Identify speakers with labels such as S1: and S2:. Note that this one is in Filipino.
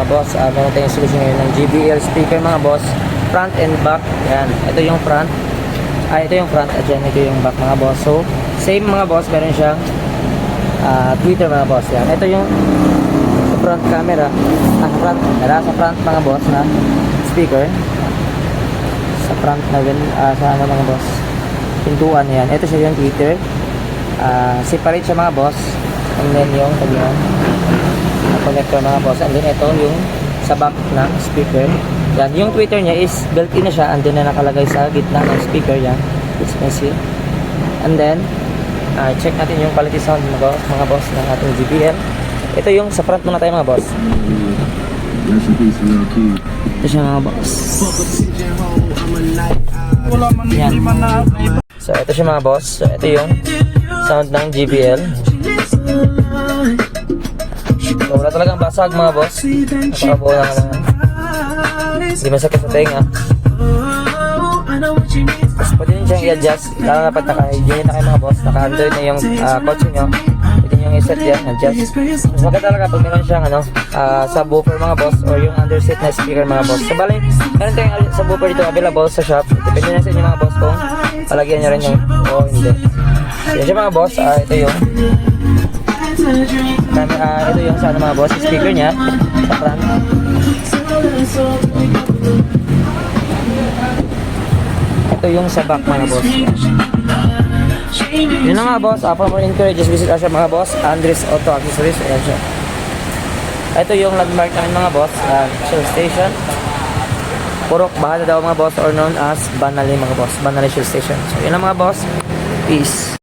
S1: boss, meron tayong solution ngayon ng JBL speaker mga boss, front and back. Yan, ito yung front, ito yung front at yan, ito yung back mga boss. So same mga boss, meron siyang tweeter mga boss. Yan, ito yung front camera, sa front mga boss na speaker, sa front na sa ano mga boss, pintuan. Yan, ito siya yung tweeter, separate siya mga boss, and then yung tabihan connector mga boss, and then ito yung sa back ng speaker. Yan, yung tweeter niya is built-in na siya, and then na nakalagay sa gitna ng speaker. Yan, it's messy. And then check natin yung quality sound mga boss ng ating JBL. Ito yung sa front muna tayo mga boss. Ito siya mga boss. Yan. So ito siya mga boss. So ito yung sound ng JBL. So wala talagang basag mga boss. Napakabuo lang naman. Hindi masakit sa tenga. Tapos pwede nyo siyang i-adjust. Lalo na pag naka-hygiene na kayo mga boss, naka-android na yung kotse nyo, pwede nyo i-set yan, adjust. Mas maganda talaga pag meron siyang subwoofer mga boss, or yung underseat na speaker mga boss. So bali, meron tayong subwoofer dito available sa shop. Depende na sa inyo mga boss kung palagyan nyo rin yung o hindi. So yun siya mga boss, ito yung sa ano mga boss, speaker niya sa front. Ito yung sa back mga boss. Yun na mga boss, for more inquiry, just visit us mga boss, Andres Auto Accessories. Ayan siya. Ito yung landmark namin mga boss, Shell Station, Purok Bahada daw mga boss, or known as Banali mga boss, Banali Shell Station. So yun na mga boss, peace.